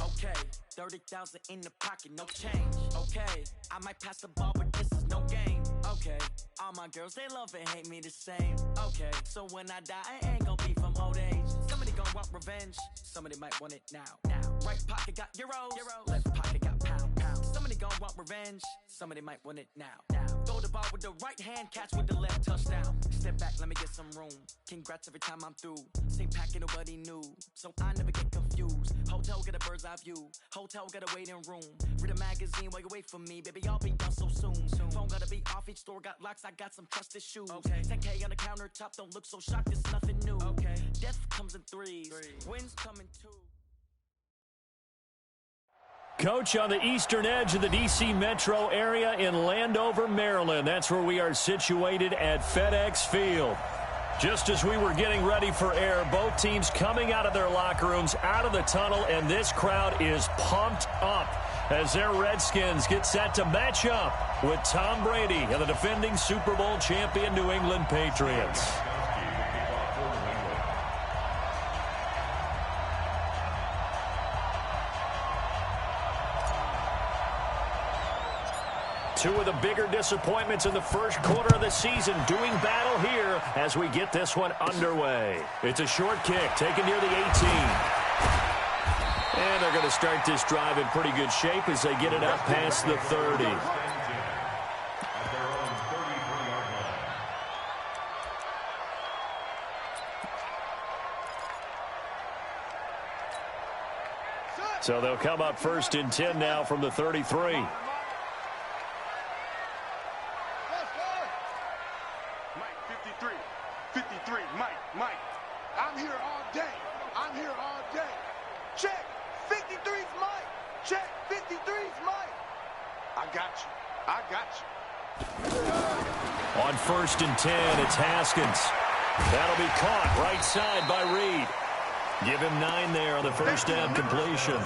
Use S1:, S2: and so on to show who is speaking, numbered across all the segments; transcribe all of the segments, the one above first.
S1: Okay, 30,000 in the pocket, no change. Okay, I might pass the ball, but this is no game. Okay, all my girls, they love and hate me the same. Okay, so when I die, I ain't gonna be from old age. Somebody gonna want revenge, somebody might want it now. Right pocket got euros, left pocket got pounds. Somebody gonna want revenge, somebody might want it now. Throw the ball with the right hand, catch with the left, touchdown. Step back, let me get some room. Congrats every time I'm through. Same packet, nobody knew, so I never get confused. Hotel got a bird's eye view, hotel got a waiting room. Read a magazine while you wait for me, baby, I'll be done so soon. Phone gotta be off, each store got locks, I got some trusted shoes. 10K on the countertop, don't look so shocked, it's nothing new. Death comes in threes, wins come in two.
S2: Coach, on the eastern edge of the D.C. metro area in Landover, Maryland. That's where we are situated at FedEx Field. Just as we were getting ready for air, both teams coming out of their locker rooms, out of the tunnel, and this crowd is pumped up as their Redskins get set to match up with Tom Brady and the defending Super Bowl champion New England Patriots. Two of the bigger disappointments in the first quarter of the season doing battle here as we get this one underway. It's a short kick taken near the 18. And they're going to start this drive in pretty good shape as they get it up past the 30. So they'll come up first and 10 now from the 33.
S3: Mike, I'm here all day. I'm here all day. Check. 53's Mike. Check. 53's Mike. I got you.
S2: On first and 10, it's Haskins. That'll be caught right side by Reed. Give him 9 there on the first down completion.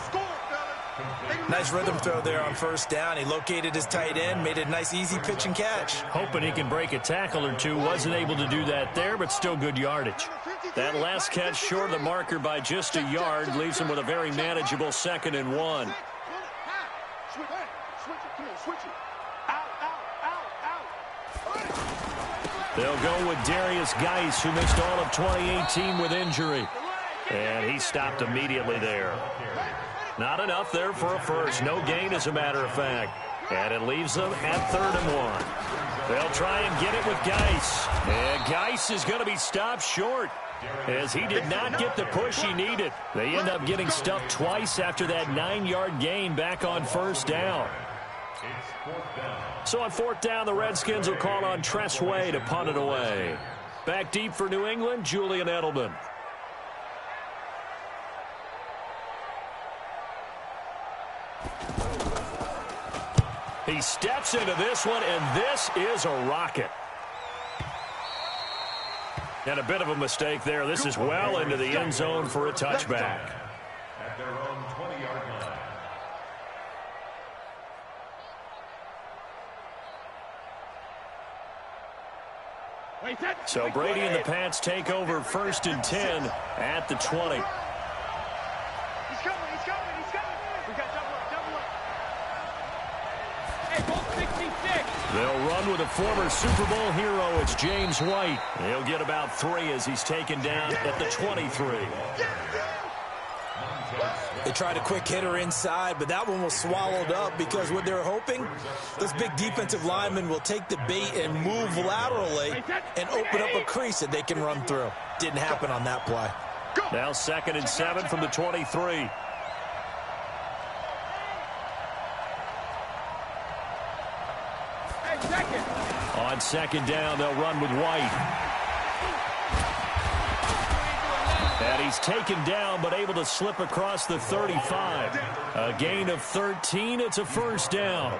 S4: Nice rhythm throw there on first down. He located his tight end, made a nice easy pitch and catch.
S2: Hoping he can break a tackle or two. Wasn't able to do that there, but still good yardage. That last catch short of the marker by just a yard leaves him with a very manageable 2nd and 1. They'll go with Darius Geis, who missed all of 2018 with injury. And he stopped immediately there. Not enough there for a first. No gain, as a matter of fact. And it leaves them at 3rd and 1. They'll try and get it with Geis. And Geis is going to be stopped short as he did not get the push he needed. They end up getting stuffed twice after that 9-yard gain back on first down. So on 4th down, the Redskins will call on Tress Way to punt it away. Back deep for New England, Julian Edelman. He steps into this one, and this is a rocket. And a bit of a mistake there. This is well into the end zone for a touchback.
S5: At their own 20-yard line.
S2: So Brady and the Pats take over 1st and 10 at the 20.
S3: He's coming. We got double up. Hey, both 66.
S2: They'll run with a former Super Bowl hero. It's James White. He'll get about 3 as he's taken down at the 23.
S4: They tried a quick hitter inside, but that one was swallowed up because what they're hoping, this big defensive lineman will take the bait and move laterally and open up a crease that they can run through. Didn't happen on that play.
S2: Now 2nd and 7 from the 23. On 2nd down, they'll run with White. And he's taken down, but able to slip across the 35. A gain of 13. It's a 1st down.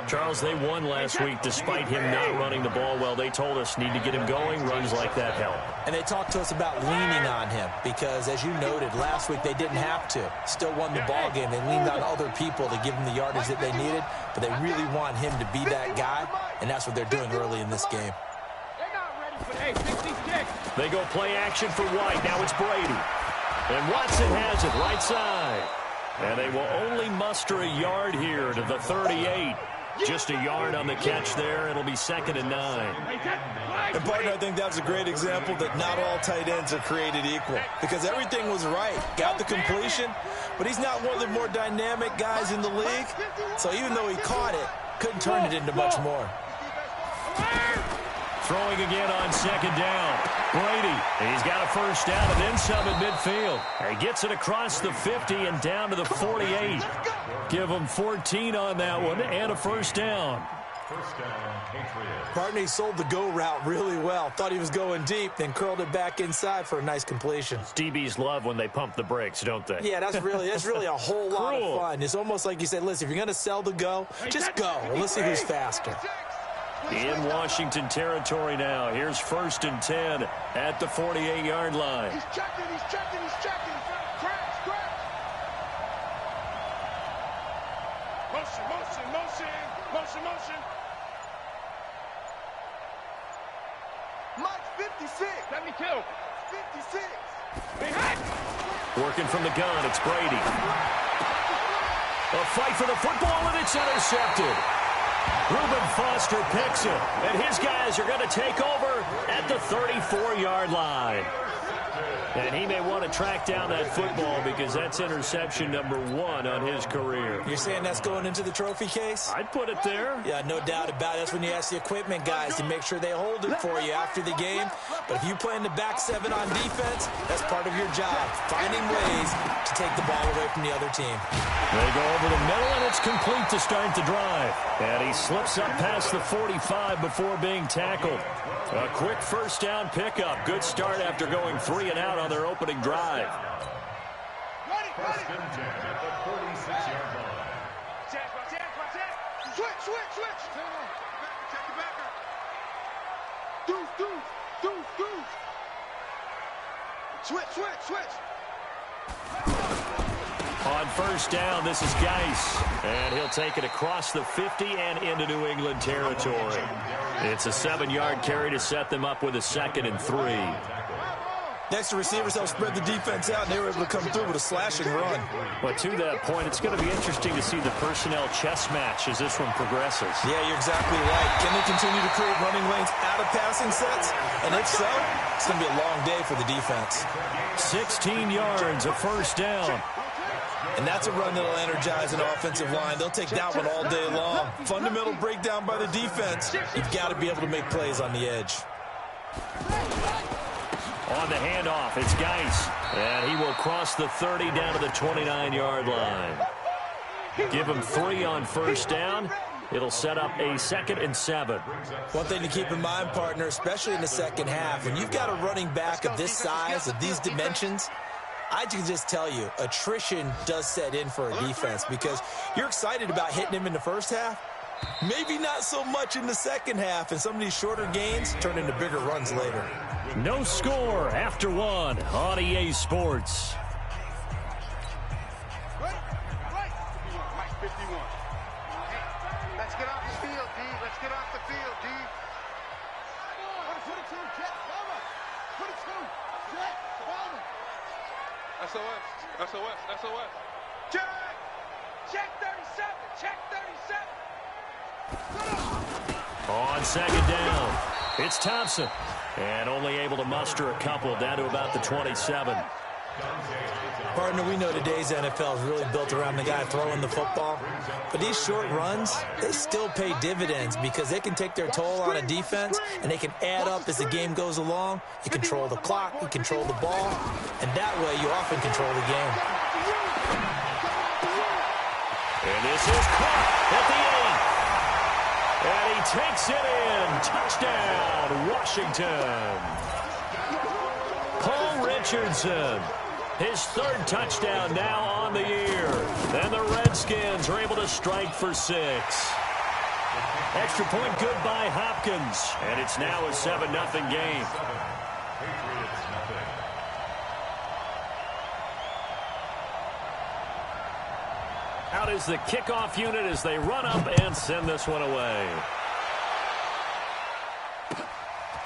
S2: Charles, they won last week despite him not running the ball well. They told us need to get him going. Runs like that help.
S4: And they talked to us about leaning on him because, as you noted, last week they didn't have to. Still won the ball game. They leaned on other people to give them the yardage that they needed, but they really want him to be that guy, and that's what they're doing early in this game.
S2: They go play action for White. Now it's Brady. And Watson has it right side. And they will only muster a yard here to the 38. Just a yard on the catch there. It'll be 2nd and 9.
S4: And, partner, I think that was a great example that not all tight ends are created equal because everything was right. Got the completion, but he's not one of the more dynamic guys in the league. So even though he caught it, couldn't turn it into much more.
S2: Throwing again on 2nd down. Brady, he's got a first down and then some at midfield. He gets it across the 50 and down to the 48. Give him 14 on that one and a first down.
S5: First down, Patriots.
S4: Partner, he sold the go route really well. Thought he was going deep, then curled it back inside for a nice completion.
S2: DBs love when they pump the brakes, don't they?
S4: Yeah, that's really a whole lot of fun. It's almost like you said, listen, if you're going to sell the go, just go. And let's see who's faster.
S2: In Washington territory now. Here's 1st and 10 at the 48-yard line.
S3: He's checking. Crash. Motion. Mike, 56. 72. 56.
S2: Working from the gun, it's Brady. A fight for the football, and it's intercepted. Reuben Foster picks it, and his guys are going to take over at the 34-yard line. And he may want to track down that football because that's interception number 1 on his career.
S4: You're saying that's going into the trophy case?
S2: I'd put it there.
S4: Yeah, no doubt about it. That's when you ask the equipment guys to make sure they hold it for you after the game. But if you play in the back 7 on defense, that's part of your job, finding ways to take the ball away from the other team.
S2: They go over the middle, and it's complete to start the drive. And he slips up past the 45 before being tackled. A quick first down pickup. Good start after going 3 and out on their opening drive.
S5: First and 10 at the 46-yard line.
S3: Switch. Check the backer. Deuce. Switch.
S2: On first down, this is Geis. And he'll take it across the 50 and into New England territory. It's a 7-yard carry to set them up with a 2nd and 3.
S4: Next, the receivers help spread the defense out, and they were able to come through with a slashing run.
S2: But to that point, it's going to be interesting to see the personnel chess match as this one progresses.
S4: Yeah, you're exactly right. Can they continue to create running lanes out of passing sets? And if so, it's going to be a long day for the defense.
S2: 16 yards, a first down.
S4: And that's a run that'll energize an offensive line. They'll take that one all day long. Fundamental breakdown by the defense. You've got to be able to make plays on the edge.
S2: On the handoff, it's Geis. And he will cross the 30 down to the 29-yard line. Give him 3 on first down. It'll set up a 2nd and 7.
S4: One thing to keep in mind, partner, especially in the second half, when you've got a running back of this size, of these dimensions, I can just tell you, attrition does set in for a defense because you're excited about hitting him in the first half. Maybe not so much in the second half, and some of these shorter gains turn into bigger runs later.
S2: No score after 1 on EA Sports.
S3: Mike, 51. Let's get off the field, D. Let's get off the field, D. Put it to him, Jet. Put it to him. Jet, follow. SOS. Check 37. Check 37.
S2: On 2nd down, it's Thompson. And only able to muster a couple down to about the 27.
S4: Partner, we know today's NFL is really built around the guy throwing the football. But these short runs, they still pay dividends because they can take their toll on a defense, and they can add up as the game goes along. You control the clock, you control the ball, and that way you often control the game.
S2: And this is caught at the 8. And he takes it in. Touchdown, Washington. Paul Richardson. His 3rd touchdown now on the year. And the Redskins are able to strike for 6. Extra point good by Hopkins. And it's now a 7-0 game.
S5: Patriots nothing.
S2: Out is the kickoff unit as they run up and send this one away.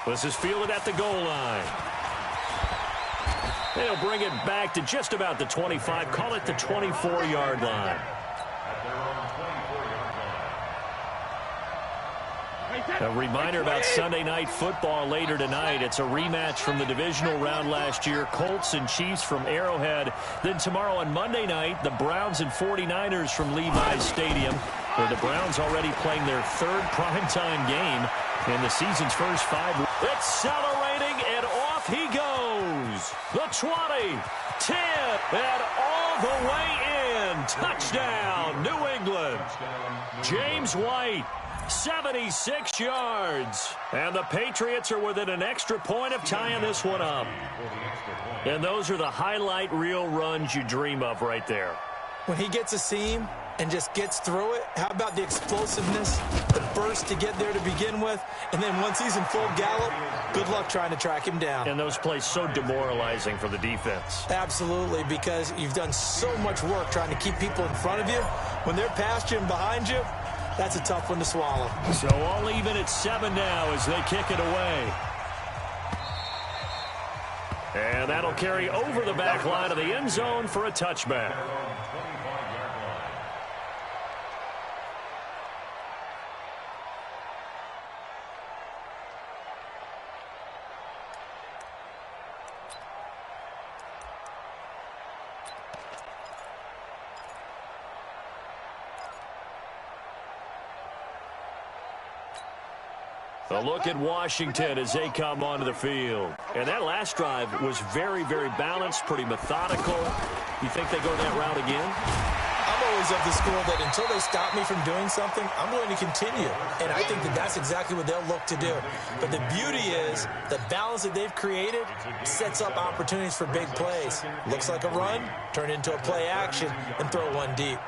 S2: This is fielded at the goal line. They'll bring it back to just about the 25. Call it the 24-yard line. A reminder about Sunday Night Football later tonight. It's a rematch from the divisional round last year. Colts and Chiefs from Arrowhead. Then tomorrow on Monday night, the Browns and 49ers from Levi's Stadium, where the Browns already playing their third primetime game in the season's first 5. Accelerating, and off he goes. The 20, 10, and all the way in. Touchdown, New England. James White. 76 yards. And the Patriots are within an extra point of tying this one up. And those are the highlight reel runs you dream of right there.
S4: When he gets a seam and just gets through it, how about the explosiveness, the burst to get there to begin with, and then once he's in full gallop, good luck trying to track him down.
S2: And those plays so demoralizing for the defense.
S4: Absolutely, because you've done so much work trying to keep people in front of you. When they're past you and behind you, that's a tough one to swallow.
S2: So all even at 7 now as they kick it away. And that'll carry over the back line of the end zone for a touchback. A look at Washington as they come onto the field. And that last drive was very, very balanced, pretty methodical. You think they go that route again?
S4: I'm always of the school that until they stop me from doing something, I'm going to continue. And I think that that's exactly what they'll look to do. But the beauty is the balance that they've created sets up opportunities for big plays. Looks like a run, turn into a play action, and throw one deep.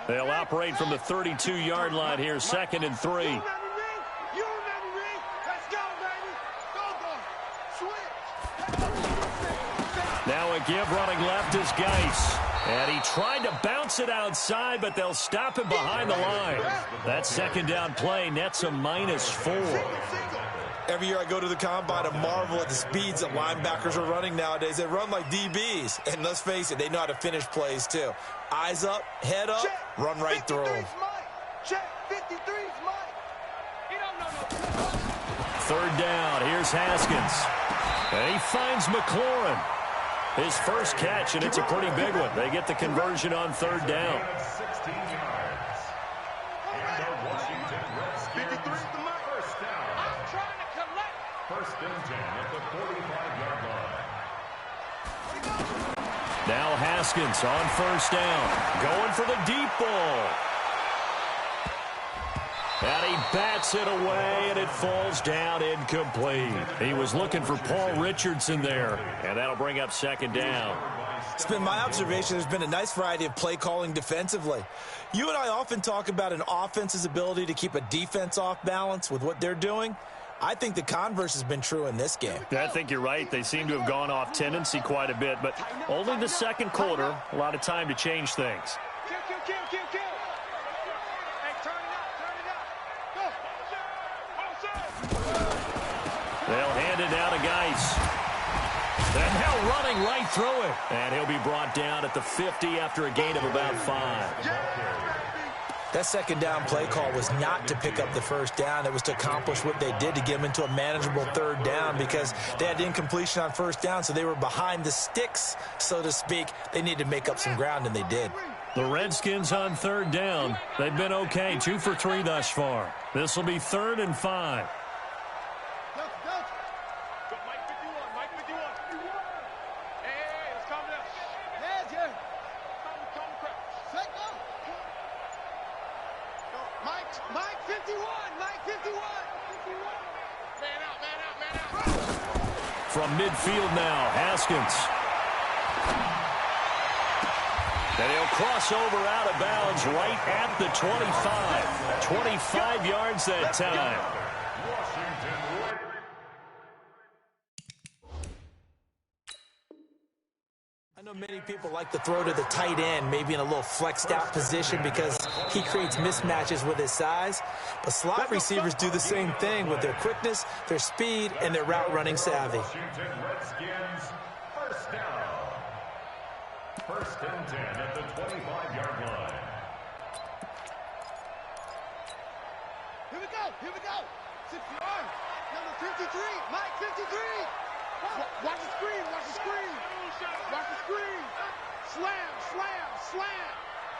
S2: They'll operate from the 32-yard line here, 2nd and 3. Now a give running left is Geis. And he tried to bounce it outside, but they'll stop him behind the line. That 2nd down play nets a -4.
S4: Every year I go to the combine and marvel at the speeds that linebackers are running nowadays. They run like DBs. And let's face it, they know how to finish plays too. Eyes up, head up, run right through them.
S2: Third down, here's Haskins. And he finds McLaurin. His first catch, and it's a pretty big one. They get the conversion on 3rd down.
S5: 16 yards. And the Washington Redskins, first down. I'm trying to collect. 1st and 10 at the 45-yard line.
S2: Now Haskins on 1st down. Going for the deep ball. And he bats it away, and it falls down incomplete. He was looking for Paul Richardson there, and that'll bring up 2nd down.
S4: It's been my observation there's been a nice variety of play calling defensively. You and I often talk about an offense's ability to keep a defense off balance with what they're doing. I think the converse has been true in this game.
S2: I think you're right. They seem to have gone off tendency quite a bit, but only the 2nd quarter, a lot of time to change things. They'll hand it down to Geis. And now running right through it. And he'll be brought down at the 50 after a gain of about 5.
S4: That 2nd down play call was not to pick up the 1st down. It was to accomplish what they did to get them into a manageable 3rd down because they had incompletion on 1st down, so they were behind the sticks, so to speak. They needed to make up some ground, and they did.
S2: The Redskins on 3rd down. They've been okay, 2 for 3 thus far. This will be 3rd and 5. From midfield now, Haskins. And he'll cross over out of bounds right at the 25. 25 yards that time.
S4: know many people like to throw to the tight end, maybe in a little flexed out position because he creates mismatches with his size. But slot receivers do the same thing with their quickness, their speed, and their route running savvy.
S5: Washington Redskins, first down. First and 10 at the 25-yard line.
S3: Here we go, here we go. 6 yards. Number 53, Mike 53. Watch the screen, watch the screen. Watch the screen. Slam, slam, slam.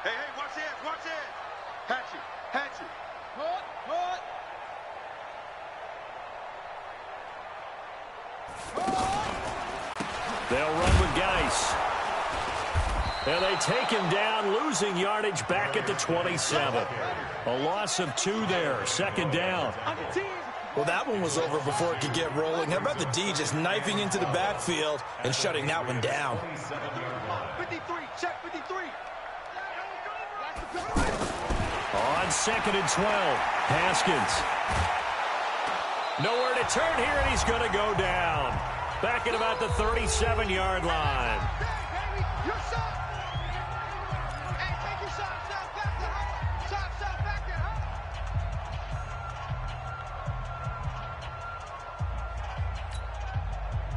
S3: Hey, hey, watch the edge, watch the edge. Hatchet, hatchet. Hut, hut.
S2: They'll run with Geis. And they take him down, losing yardage back at the 27. A loss of 2 there, second down.
S4: Well, that one was over before it could get rolling. How about the D just knifing into the backfield and shutting that one down?
S3: 53, check 53.
S2: On second and 12, Haskins. Nowhere to turn here, and he's going to go down. Back at about the 37-yard line.
S3: Your shot. Hey, take your shot. Shot back there, huh? Shot back there, huh?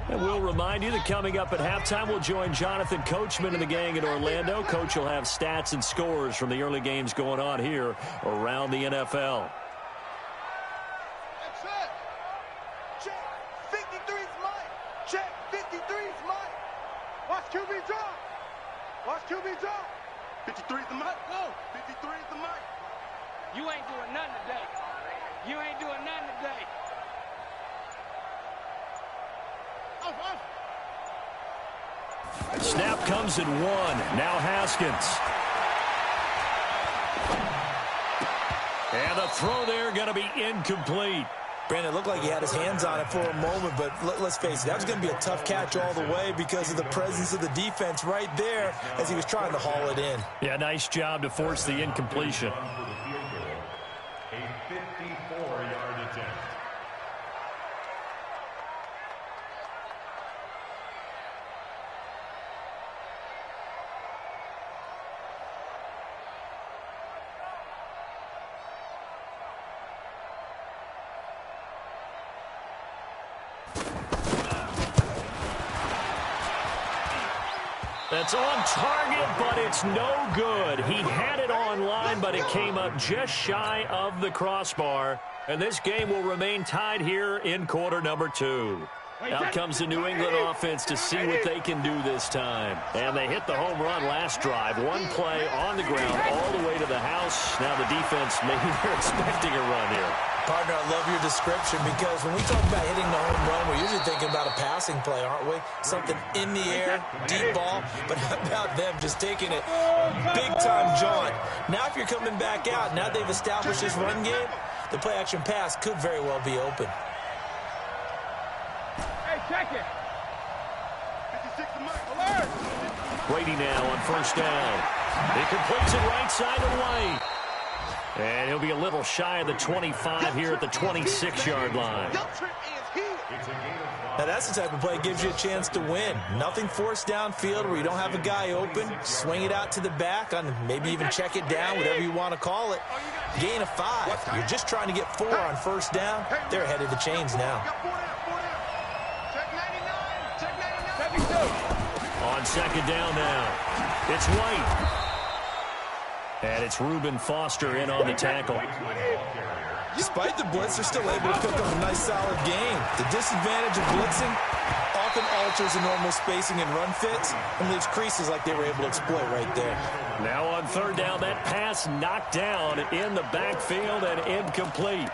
S2: And we'll remind you that coming up at halftime, we'll join Jonathan Coachman and the gang in Orlando. Coach will have stats and scores from the early games going on here around the NFL.
S3: That's it. Check 53's Mike. Check 53's Mike. Watch QB drop. Watch QB drop. 53's the Mike. Go. 53's the Mike.
S6: You ain't doing nothing today. You ain't doing nothing today.
S2: Snap comes at 1. Now Haskins. And the throw there going to be incomplete.
S4: Brandon, it looked like he had his hands on it for a moment, but let's face it, that was going to be a tough catch all the way because of the presence of the defense right there as he was trying to haul it in.
S2: Yeah, nice job to force the incompletion.
S5: A 54-yard attempt.
S2: That's on target, but it's no good. He had it on line, but it came up just shy of the crossbar. And this game will remain tied here in quarter number 2. Out comes the New England offense to see what they can do this time. And they hit the home run last drive. One play on the ground all the way to the house. Now the defense, maybe they're expecting a run here.
S4: Partner, I love your description because when we talk about hitting the home run, we're usually thinking about a passing play, aren't we? Something in the air, deep ball, but how about them just taking it big-time jaunt. Now if you're coming back out, now they've established this run game, the play-action pass could very well be open.
S3: Hey, check it. 56 to Mike. Alert.
S2: Brady now on first down. He completes it right side of the lane. And he'll be a little shy of the 25 here at the 26-yard line.
S4: Now that's the type of play that gives you a chance to win. Nothing forced downfield where you don't have a guy open. Swing it out to the back, on maybe even check it down, whatever you want to call it. Gain of 5. You're just trying to get 4 on first down. They're ahead of the chains now.
S2: On second down now, it's White. And it's Reuben Foster in on the tackle.
S4: Despite the blitz, they're still able to pick up a nice, solid game. The disadvantage of blitzing often alters the normal spacing and run fits and leaves creases like they were able to exploit right there.
S2: Now on third down, that pass knocked down in the backfield and incomplete.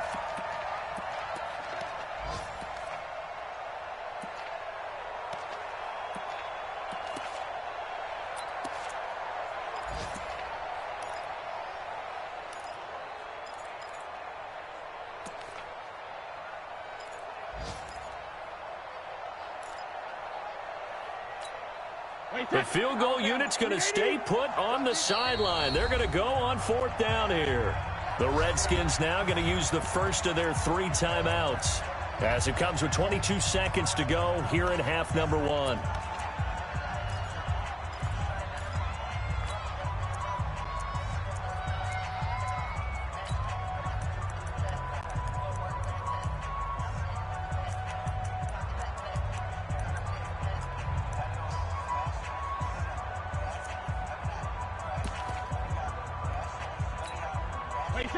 S2: The field goal unit's going to stay put on the sideline. They're going to go on fourth down here. The Redskins now going to use the first of their 3 timeouts as it comes with 22 seconds to go here in half number 1.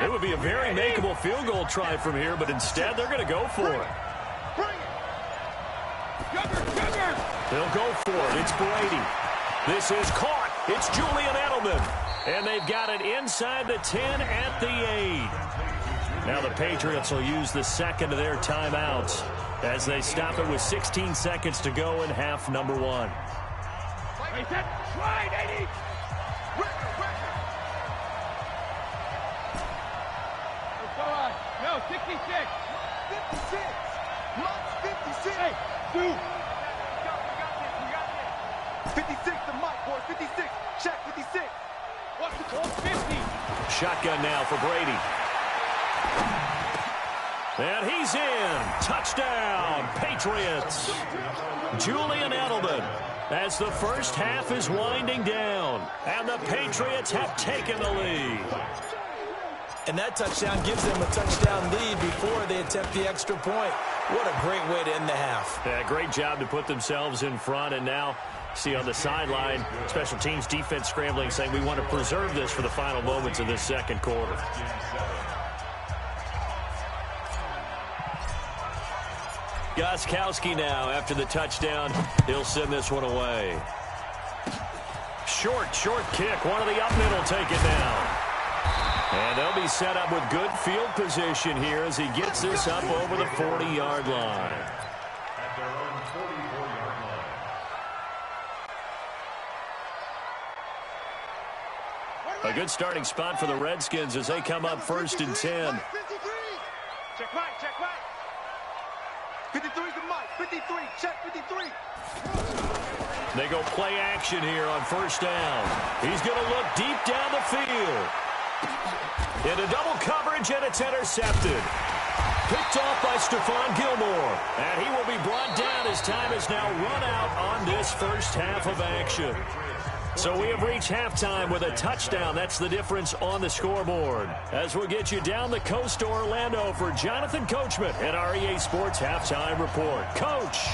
S2: It would be a very makeable field goal try from here, but instead they're going to go for it. They'll go for it. It's Brady. This is caught. It's Julian Edelman. And they've got it inside the 10 at the 8. Now the Patriots will use the second of their timeouts as they stop it with 16 seconds to go in half number 1.
S6: No, 66.
S3: 56. Mike's 56. Hey,
S6: dude.
S3: 56 to Mike, boy. 56. Check 56.
S6: What's the call? 50.
S2: Shotgun now for Brady. And he's in. Touchdown, Patriots. Julian Edelman as the first half is winding down. And the Patriots have taken the lead.
S4: And that touchdown gives them a touchdown lead before they attempt the extra point. What a great way to end the half.
S2: Yeah, great job to put themselves in front. And now, see on the sideline, special teams defense scrambling, saying we want to preserve this for the final moments of this second quarter. Gostkowski now after the touchdown. He'll send this one away. Short kick. One of the up middle take it down. And they'll be set up with good field position here as he gets this up over the 40-yard line.
S5: At their own 44-yard line.
S2: A good starting spot for the Redskins as they come up 1st and 10.
S3: Check Mike. 53 to Mike. 53. Check 53.
S2: They go play action here on 1st down. He's going to look deep down the field. Into double coverage, and it's intercepted. Picked off by Stephon Gilmore. And he will be brought down as time is now run out on this first half of action. So we have reached halftime with a touchdown. That's the difference on the scoreboard. As we'll get you down the coast to Orlando for Jonathan Coachman at our EA Sports Halftime Report. Coach!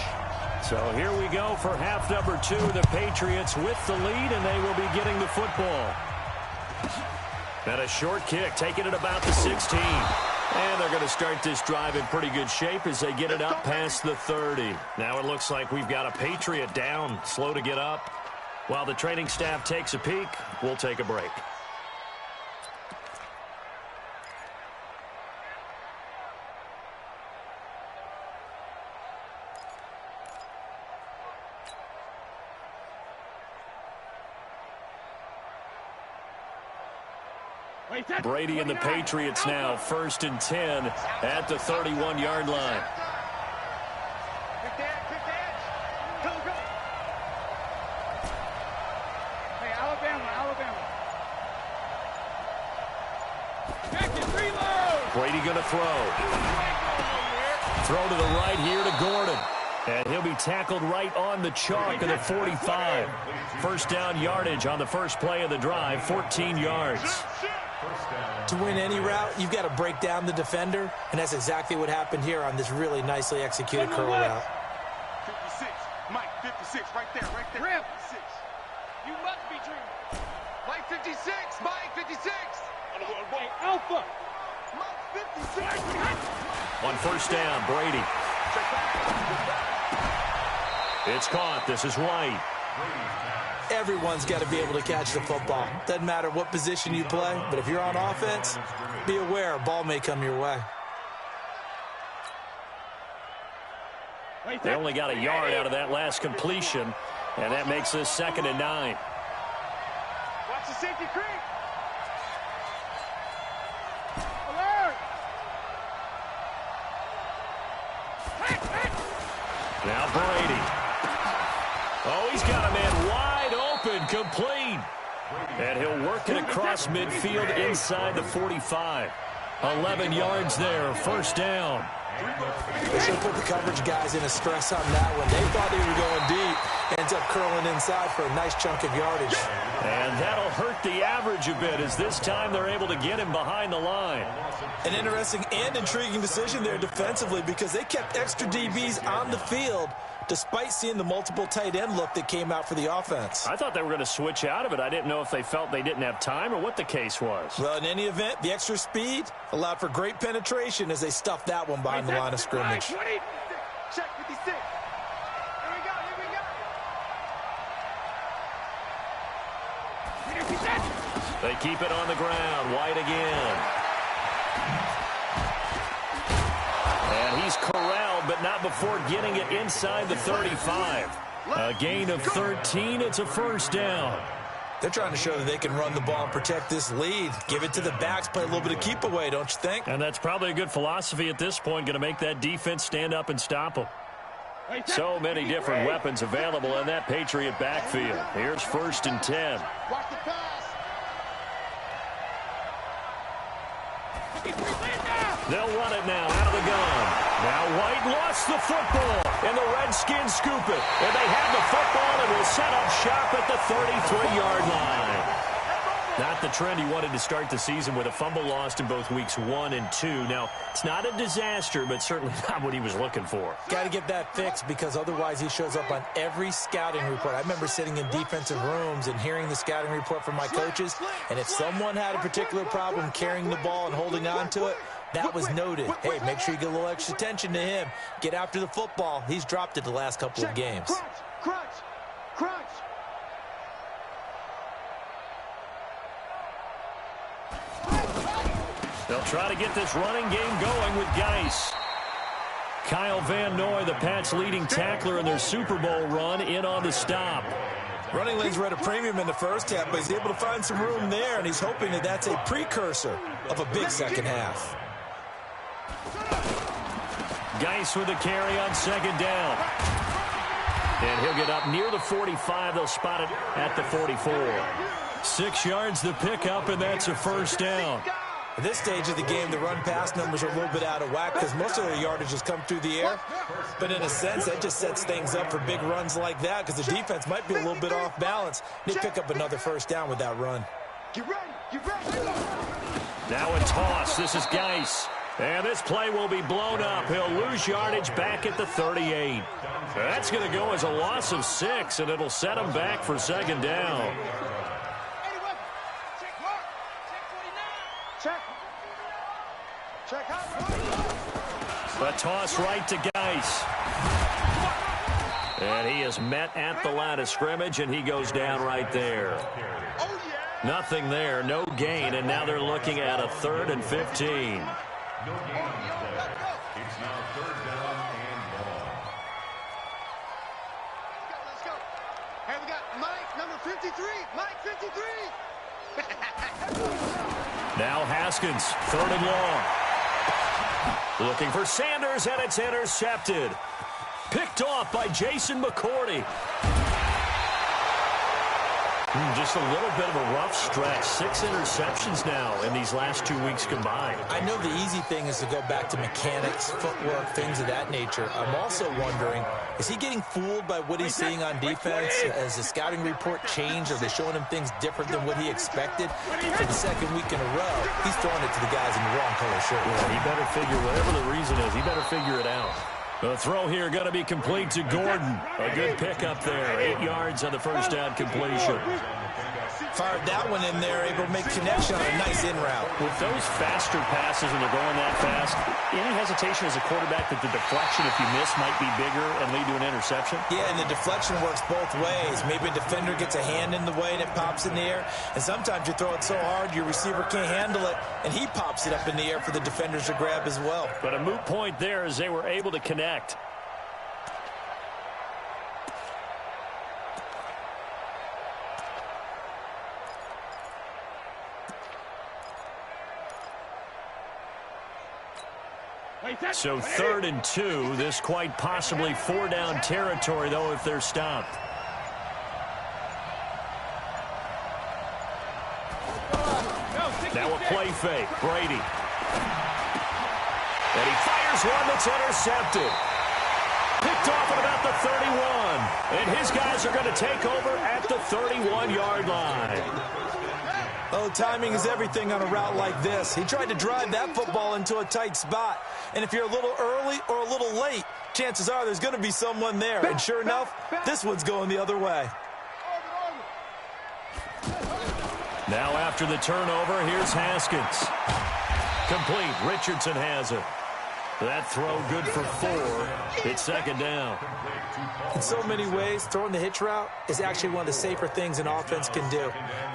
S2: So here we go for half number 2. The Patriots with the lead, and they will be getting the football. And a short kick, taking it about the 16. And they're going to start this drive in pretty good shape as they get it up past the 30. Now it looks like we've got a Patriot down, slow to get up. While the training staff takes a peek, we'll take a break. Brady and the Patriots now 1st and 10 at the 31-yard line.
S6: Hey, Alabama.
S2: Brady going to throw. Throw to the right here to Gordon. And he'll be tackled right on the chalk of the 45. First down yardage on the first play of the drive, 14 yards.
S4: To win any route, you've got to break down the defender, and that's exactly what happened here on this really nicely executed curl route.
S3: 56. Mike, 56. Right there.
S6: Rip.
S3: 56.
S6: You must be dreaming.
S3: Mike, 56. Mike, 56.
S6: Hey, Alpha.
S3: Mike, 56.
S2: On first down, Brady. It's caught. This is White.
S4: Everyone's got to be able to catch the football. Doesn't matter what position you play, but if you're on offense, be aware a ball may come your way.
S2: They only got a yard out of that last completion, and that makes this 2nd and 9.
S3: Watch the safety creep.
S6: Alert.
S2: Now Brady. Oh, he's got a man wide open, complete. And he'll work it across midfield inside the 45. 11 yards there, first down.
S4: They should put the coverage guys in a stress on that one. They thought they were going deep. ends up curling inside for a nice chunk of yardage.
S2: And that'll hurt the average a bit, as this time they're able to get him behind the line.
S4: An interesting and intriguing decision there defensively, because they kept extra DBs on the field despite seeing the multiple tight end look that came out for the offense.
S2: I thought they were going to switch out of it. I didn't know if they felt they didn't have time or what the case was.
S4: Well, in any event, the extra speed allowed for great penetration as they stuffed that one behind the line of scrimmage.
S3: Check 56. Here we go, here we go.
S2: They keep it on the ground. White again. And he's corralled, but not before getting it inside the 35. A gain of 13. It's a first down.
S4: They're trying to show that they can run the ball and protect this lead. Give it to the backs, play a little bit of keep away, don't you think?
S2: And that's probably a good philosophy at this point, going to make that defense stand up and stop them. So many different weapons available in that Patriot backfield. Here's 1st and 10.
S3: Watch the pass.
S2: They'll run it now out of the gun. Now White lost the football, and the Redskins scoop it. And they have the football and will set up shop at the 33-yard line. Not the trend he wanted to start the season, with a fumble lost in both weeks 1 and 2. Now, it's not a disaster, but certainly not what he was looking for.
S4: Got to get that fixed, because otherwise he shows up on every scouting report. I remember sitting in defensive rooms and hearing the scouting report from my coaches, and if someone had a particular problem carrying the ball and holding on to it, that was noted. Hey, make sure you get a little extra attention to him. Get after the football. He's dropped it the last couple of games.
S3: Crunch, crunch.
S2: They'll try to get this running game going with Geis. Kyle Van Noy, the Pats' leading tackler in their Super Bowl run, in on the stop.
S4: Running lanes were at a premium in the first half, but he's able to find some room there, and he's hoping that that's a precursor of a big second half.
S2: Geis with a carry on 2nd down. And he'll get up near the 45. They'll spot it at the 44. 6 yards the pickup, and that's a first down.
S4: At this stage of the game, the run-pass numbers are a little bit out of whack because most of their yardage has come through the air. But in a sense, that just sets things up for big runs like that, because the defense might be a little bit off balance. They pick up another first down with that run.
S3: Get ready, get ready.
S2: Now a toss. This is Geis. And this play will be blown up. He'll lose yardage back at the 38. That's going to go as a loss of 6, and it'll set him back for 2nd down. A toss right to Geis. And he is met at the line of scrimmage, and he goes down right there. Nothing there, no gain, and now they're looking at a 3rd and 15.
S5: No gain there. It's now 3rd down and long.
S3: Let's go. Hey, we got Mike, number 53. Mike, 53.
S2: Now Haskins, 3rd and long. Looking for Sanders, and it's intercepted. Picked off by Jason McCourty. Just a little bit of a rough stretch. 6 interceptions now in these last 2 weeks combined.
S4: I know the easy thing is to go back to mechanics, footwork, things of that nature. I'm also wondering, is he getting fooled by what he's seeing on defense? Has the scouting report changed? Are they showing him things different than what he expected? For the 2nd week in a row, he's throwing it to the guys in the wrong color shirt.
S2: Yeah, he better figure, whatever the reason is, he better figure it out. The throw here going to be complete to Gordon. A good pickup there. 8 yards on the first down completion.
S4: Fired that one in there, able to make connection on a nice in route.
S2: With those faster passes when they're going that fast, any hesitation as a quarterback that the deflection, if you miss, might be bigger and lead to an interception?
S4: Yeah, and the deflection works both ways. Maybe a defender gets a hand in the way and it pops in the air. And sometimes you throw it so hard your receiver can't handle it, and he pops it up in the air for the defenders to grab as well.
S2: But a moot point there as they were able to connect. So 3rd and 2. This quite possibly 4-down territory, though, if they're stopped. Now a play fake. Brady. And he fires one that's intercepted. Picked Picked off at about the 31. And his guys are going to take over at the 31-yard line.
S4: Oh, timing is everything on a route like this. He tried to drive that football into a tight spot. And if you're a little early or a little late, chances are there's going to be someone there. And sure enough, this one's going the other way.
S2: Now after the turnover, here's Haskins. Complete. Richardson has it. That throw good for 4. It's second down.
S4: In so many ways, throwing the hitch route is actually one of the safer things an offense can do.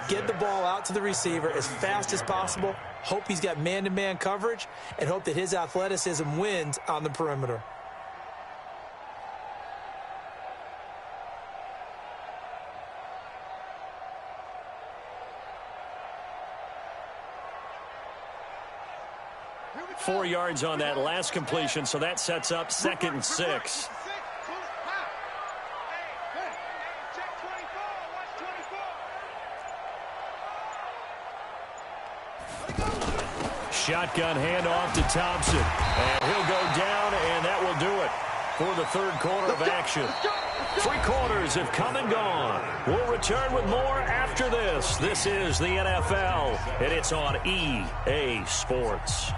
S4: Get the ball out to the receiver as fast as possible, hope he's got man-to-man coverage, and hope that his athleticism wins on the perimeter.
S2: Four yards on that last completion, so that sets up 2nd and 6. Shotgun handoff to Thompson. And he'll go down, and that will do it for the third quarter of action. 3 quarters have come and gone. We'll return with more after this. This is the NFL, and it's on EA Sports.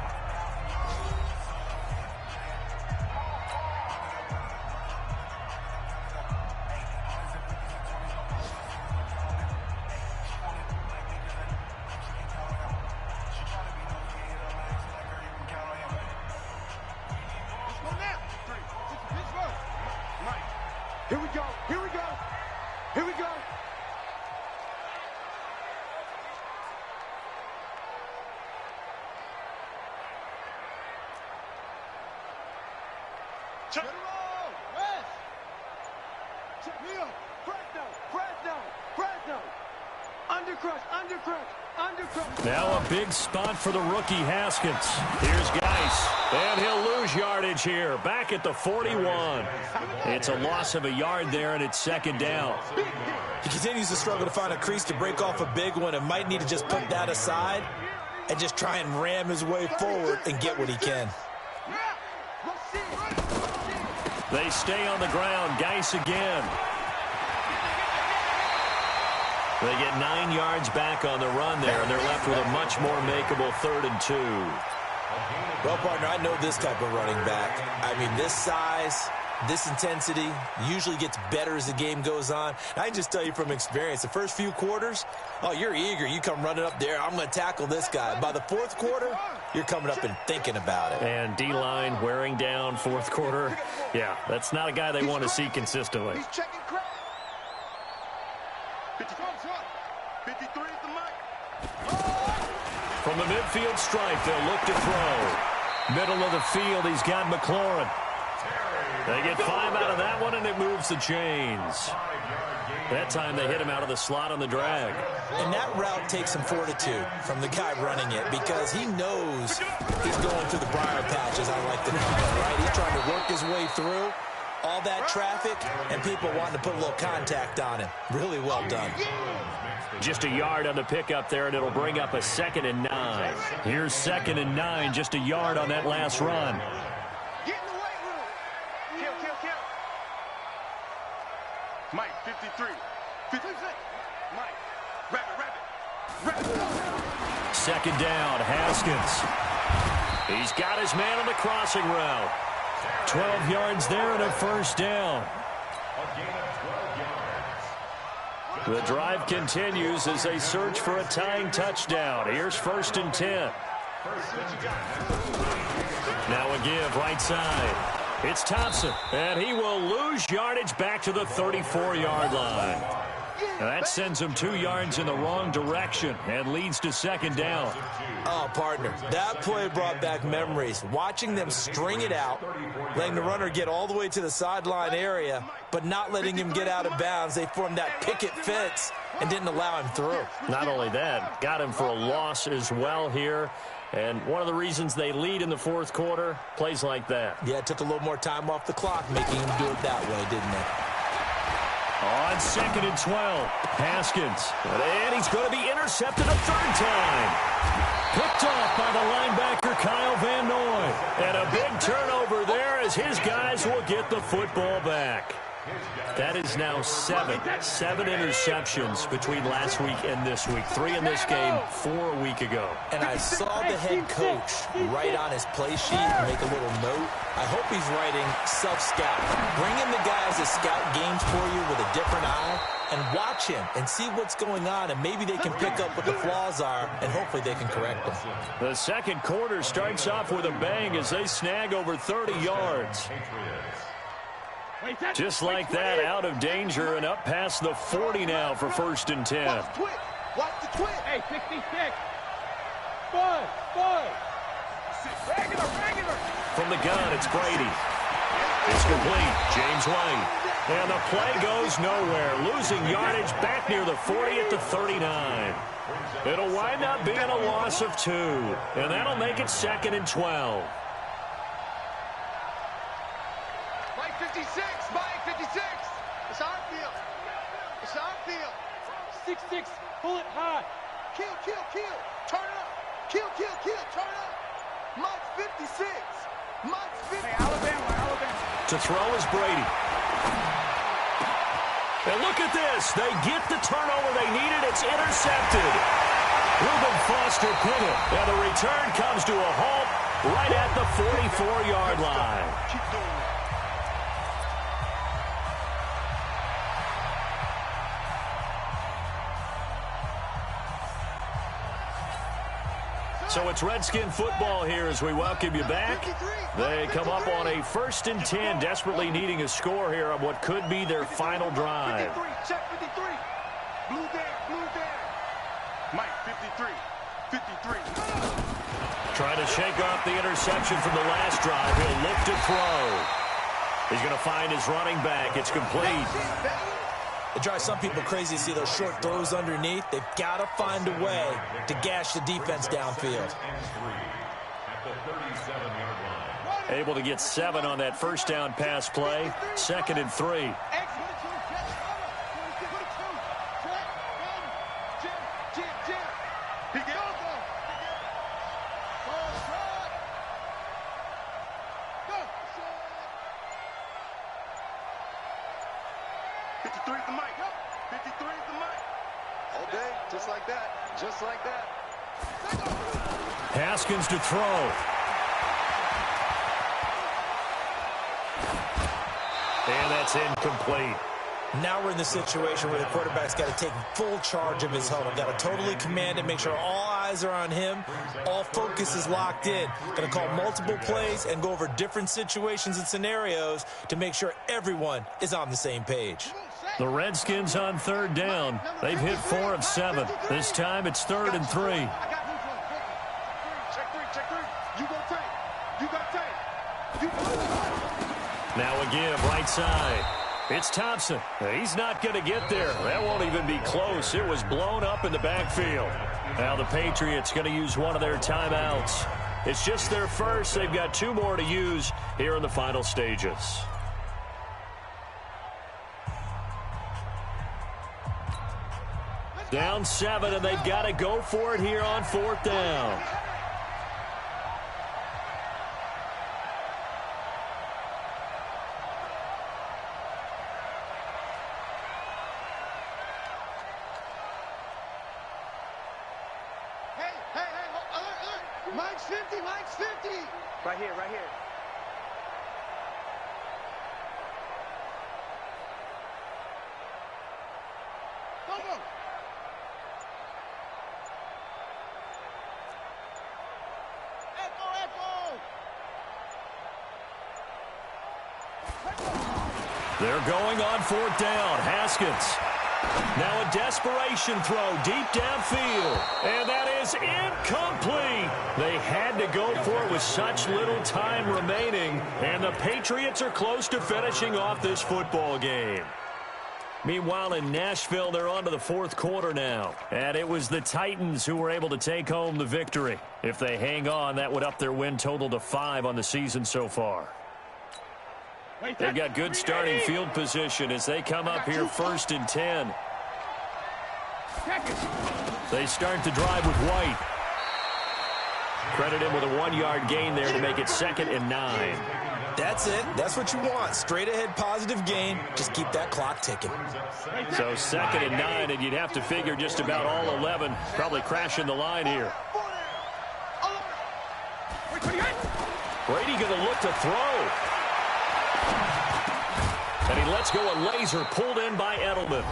S3: Here we go. Here we go. Here we go. Check. West. Check. Neil. Fresno. Undercrush.
S2: Now a big spot for the rookie Haskins. Here's Geis. And he'll lose yardage here. Back at the 41. It's a loss of a yard there, and it's second down.
S4: He continues to struggle to find a crease to break off a big one and might need to just put that aside and just try and ram his way forward and get what he can.
S2: They stay on the ground. Geis again. They get 9 yards back on the run there, and they're left with a much more makeable 3rd and 2.
S4: Well, partner, I know this type of running back. I mean, this size, this intensity usually gets better as the game goes on. And I can just tell you from experience, the first few quarters, oh, you're eager. You come running up there, I'm going to tackle this guy. By the 4th quarter, you're coming up and thinking about it.
S2: And D-line wearing down 4th quarter. Yeah, that's not a guy they want to see consistently.
S3: 53 is the mic.
S2: From the midfield stripe, they'll look to throw. Middle of the field, he's got McLaurin. They get 5 out of that one, and it moves the chains. That time they hit him out of the slot on the drag.
S4: And that route takes some fortitude from the guy running it because he knows he's going through the briar patch, as I like to call it, right? He's trying to work his way through all that traffic and people wanting to put a little contact on him. Really well done.
S2: Just a yard on the pickup there, and it'll bring up a 2nd and 9. Here's 2nd and 9, just a yard on that last run.
S3: Get in the weight room. Kill. Mike, 53. 56. Mike, rapid.
S2: 2nd down, Haskins. He's got his man on the crossing route. 12 yards there and a 1st down. The drive continues as they search for a tying touchdown. Here's 1st and 10. Now a give right side. It's Thompson, and he will lose yardage back to the 34-yard line. Now that sends him 2 yards in the wrong direction and leads to 2nd down.
S4: Oh, partner, that play brought back memories. Watching them string it out, letting the runner get all the way to the sideline area, but not letting him get out of bounds. They formed that picket fence and didn't allow him through.
S2: Not only that, got him for a loss as well here. And one of the reasons they lead in the 4th quarter, plays like that.
S4: Yeah, it took a little more time off the clock, making him do it that way, didn't it?
S2: On 2nd and 12, Haskins. And he's going to be intercepted a 3rd time. Picked off by the linebacker, Kyle Van Noy. And a big turnover there as as his guys will get the football back. That is now seven interceptions between last week and this week. 3 in this game, 4 a week ago.
S4: And I saw the head coach write on his play sheet and make a little note. I hope he's writing self-scout. Bring in the guys that scout games for you with a different eye and watch him and see what's going on, and maybe they can pick up what the flaws are, and hopefully they can correct them.
S2: The second quarter starts off with a bang as they snag over 30 yards. Just like that, out of danger and up past the 40 now for 1st and 10.
S3: Watch the twit.
S6: Hey, 66. Boy. Regular.
S2: From the gun, it's Brady. It's complete. James White. And the play goes nowhere. Losing yardage back near the 40 at the 39. It'll wind up being a loss of 2. And that'll make it 2nd and 12.
S3: Mike 56. It's our field.
S6: 6-6. Pull it high.
S3: Kill. Turn it up. Kill. Turn it up. Mike 56. Hey, Alabama.
S2: To throw is Brady. And look at this. They get the turnover they needed. It's intercepted. Reuben Foster Pickett. And the return comes to a halt right at the 44-yard line.
S3: Keep doing it.
S2: So it's Redskin football here as we welcome you back. They come up on a 1st and 10, desperately needing a score here on what could be their final drive.
S3: 53, check 53. Blue there. Mike 53.
S2: Trying to shake off the interception from the last drive. He'll look to throw. He's going to find his running back. It's complete.
S4: It drives some people crazy to see those short throws underneath. They've got to find a way to gash the defense downfield.
S2: Able to get 7 on that first down pass play. 2nd and 3.
S3: Just like that.
S2: Haskins to throw. And that's incomplete.
S4: Now we're in the situation where the quarterback's got to take full charge of his huddle. Got to totally command it, make sure all eyes are on him. All focus is locked in. Going to call multiple plays and go over different situations and scenarios to make sure everyone is on the same page.
S2: The Redskins on 3rd down. They've hit 4 of 7. This time it's 3rd and 3.
S3: Check three. You got tape.
S2: Now again, right side. It's Thompson. He's not going to get there. That won't even be close. It was blown up in the backfield. Now the Patriots going to use one of their timeouts. It's just their first. They've got 2 more to use here in the final stages. Down 7, and they've got to go for it here on 4th down.
S3: Hey, alert. Mike's 50.
S6: Right here.
S3: Go.
S2: They're going on 4th down. Haskins. Now a desperation throw deep downfield. And that is incomplete. They had to go for it with such little time remaining. And the Patriots are close to finishing off this football game. Meanwhile, in Nashville, they're on to the 4th quarter now. And it was the Titans who were able to take home the victory. If they hang on, that would up their win total to 5 on the season so far. They've got good starting field position as they come up here 1st and 10. They start the drive with White. Credit him with a 1-yard gain there to make it 2nd and 9.
S4: That's it. That's what you want. Straight ahead positive gain. Just keep that clock ticking.
S2: So 2nd and 9, and you'd have to figure just about all 11 probably crashing the line here. Brady going to look to throw. And he lets go a laser pulled in by Edelman.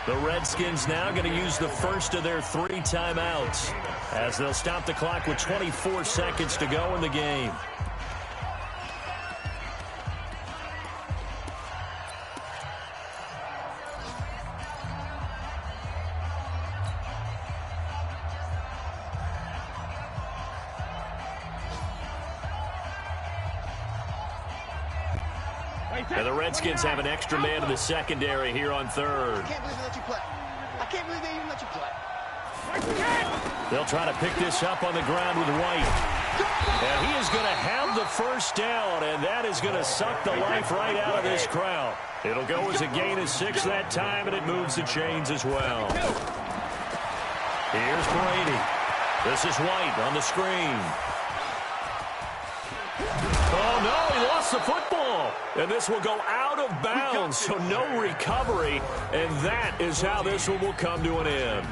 S2: The Redskins now going to use the first of their 3 timeouts as they'll stop the clock with 24 seconds to go in the game. And the Redskins have an extra man in the secondary here on 3rd.
S3: I can't believe they let you play. I can't believe they even let you play.
S2: They'll try to pick this up on the ground with White. And he is going to have the first down, and that is going to suck the life right out of this crowd. It'll go as a gain of 6 that time, and it moves the chains as well. Here's Brady. This is White on the screen. Oh, no, he lost the football. And this will go out of bounds, so no recovery. And that is how this one will come to an end.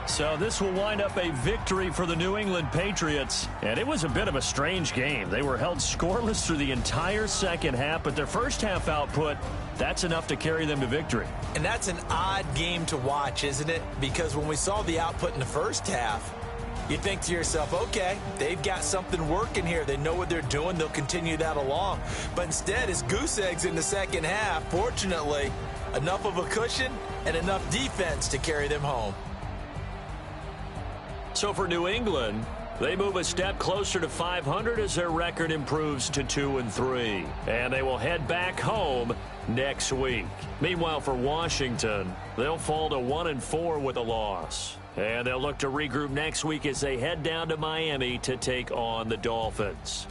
S2: So this will wind up a victory for the New England Patriots. And it was a bit of a strange game. They were held scoreless through the entire second half, but their first half output, that's enough to carry them to victory.
S4: And that's an odd game to watch, isn't it? Because when we saw the output in the first half, you think to yourself, okay, they've got something working here. They know what they're doing. They'll continue that along. But instead, it's goose eggs in the second half. Fortunately, enough of a cushion and enough defense to carry them home.
S2: So for New England, they move a step closer to 500 as their record improves to 2-3. And they will head back home next week. Meanwhile, for Washington, they'll fall to 1-4 with a loss. And they'll look to regroup next week as they head down to Miami to take on the Dolphins.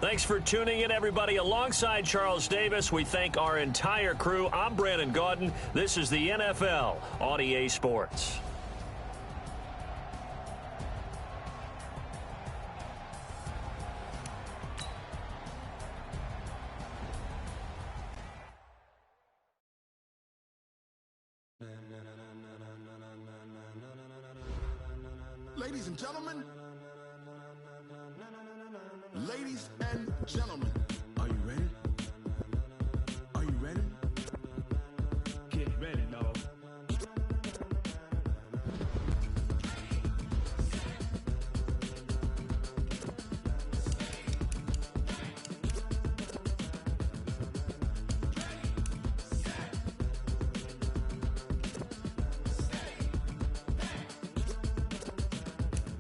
S2: Thanks for tuning in, everybody. Alongside Charles Davis, we thank our entire crew. I'm Brandon Gaudin. This is the NFL on EA Sports.
S7: Ladies and gentlemen, are you ready? Are you ready? Get ready, dog.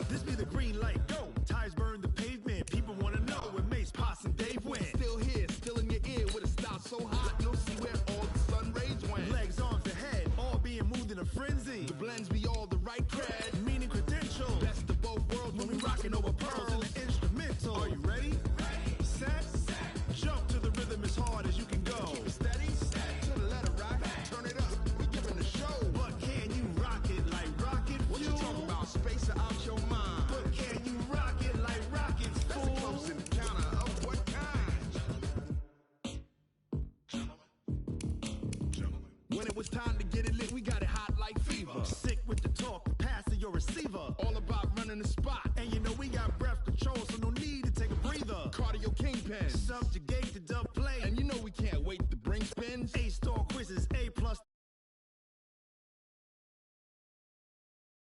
S7: This be the green light, go. Tires burn the pavement. People want to know where Mace, Poss, and Dave went. Still here, still in your ear with a style so hot, you'll see where all the sun rays went. Legs, arms, and head, all being moved in a frenzy. The blends be all the right cred, meaning credential. Best of both worlds when we rocking over pearls and the instrumental. Are you ready? Set, jump to the rhythm as hard as you can go. Keep it steady, to the letter right, turn it up, we giving the show. But can you rock it like rocket fuel? What you talking about, space or out your mind? But can you rock it like rockets, fool? That's a close encounter of what kind? Gentlemen. When it was time to get it lit, we got it hot like fever. Sick with the talk, the pass to your receiver. All about running the spot. And you know we got breath control, so no need to take a breather. Cardio kingpin, subjugate the dub play. And you know we can't wait to bring spins. Ace